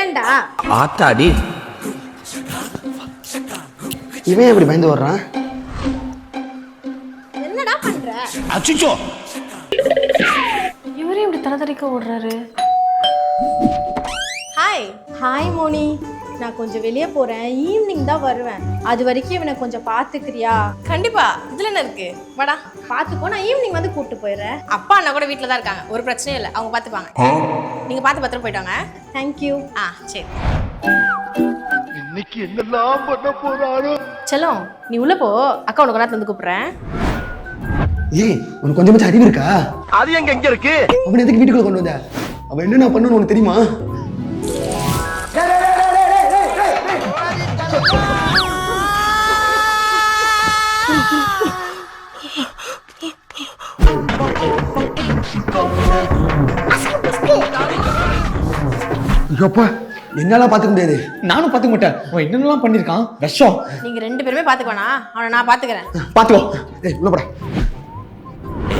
ஏன்டா ஆத்தாடி இவன் எப்படி பயந்து வர்றான்? என்னடா பண்ற? அச்சிச்சோ இவரே இப்படி தரதரிக்க ஓடுறாரு. ஹாய் மோனி, நான் கொஞ்சம் வெளியே போறேன், ஈவினிங் தான் வருவேன். அது வரைக்கும் இவனை கொஞ்சம் பாத்துக்கிறியா? கண்டிப்பா, இதுல என்ன இருக்கு, வாடா பாத்துக்கோ, நான் ஈவினிங் வந்து கூப்பிட்டு போயிடுறேன். அப்பா அண்ணா கூட வீட்டில் தான் இருக்காங்க, ஒரு பிரச்சனையும் இல்லை, அவங்க பார்த்துப்பாங்க. நீங்க பார்த்து பத்திரம் போயிட்டாங்க. தேங்க்யூ. சரி. இன்னைக்கு என்னெல்லாம் பண்ண போறாரோ. செல்லம், நீ உள்ள போ, அக்கா உனக்கு நேரத்துல வந்து கூப்பிடுறேன். ஏய், உனக்கு கொஞ்சமாச்சும் அறிவு இருக்கா? அது எங்க இருக்கு? அவன் எதுக்கு வீட்டுக்குள்ள கொண்டு வந்த? அவன் என்ன நான் பண்ணணும்னு உனக்கு தெரியுமா? ஐயோப்பா, என்னால பாத்துக்க முடியாது. நானும் பாத்துக்க மாட்டேன். அவன் என்னென்னலாம் பண்ணிருக்கான். விஷம். நீங்க ரெண்டு பேருமே பாத்துக்கோனா, அவனை நான் பாத்துக்கிறேன். பாத்துக்கோ. ஏய், உள்ள போடா.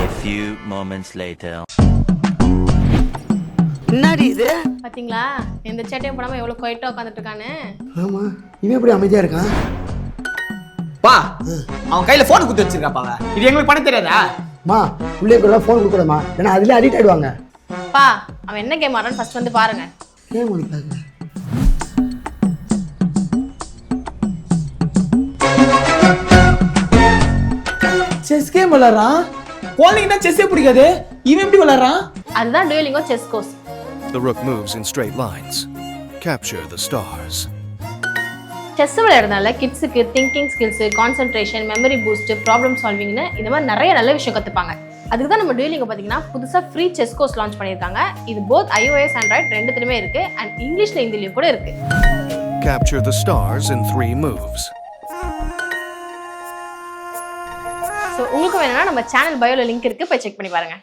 A few moments later. என்னடி இது? பாத்தீங்களா எந்த சேட்டையும் போடாம எவ்வளவு குவைட்டா உட்காந்துட்டு இருக்கான்னு. ஆமா, இவன் எப்படி அமைதியா இருக்கான்? பா, அவன் கையில போன் குத்து வச்சிருக்காப்பா. இது எங்களுக்கு பண்ண தெரியாதா? மா, பிள்ளைகளுக்கு ஃபோன் கொடுக்கூடாமா, ஏன்னா அதுல அடிக்ட் ஆயிடுவாங்க. பா, அவன் என்ன கேம் ஆடுறான்னு ஃபர்ஸ்ட் வந்து பாருங்க. ஏன் உனக்கு செஸ் கேம் விளையாடுறான். குழந்தைங்க தான் செஸ்ஸே பிடிக்காது. இவன் எப்படி விளையாடுறான்? அதுதான் Duolingo chess course. The rook moves in straight lines. Capture the stars. Chess விளையாடுறதுனால கிட்ஸுக்கு thinking skills, concentration, memory boost, problem சால்விங்னு இந்த மாதிரி நிறைய நல்ல விஷயம் கற்றுப்பாங்க. அதுக்கு தான் நம்ம டுயலிங்கோ பார்த்தீங்கன்னா புதுசாக ஃப்ரீ செஸ் கோர்ஸ் லான்ச் பண்ணியிருக்காங்க. இது போத் iOS ஆண்ட்ராய்ட் ரெண்டுத்துலையுமே இருக்கு அண்ட் இங்கிலீஷ்ல ஹிந்திலையும் கூட இருக்கு. Capture the stars in 3 moves. So உங்களுக்கு வேணும்னா நம்ம சேனல் பயோல லிங்க் இருக்கு, போய் செக் பண்ணி பாருங்க.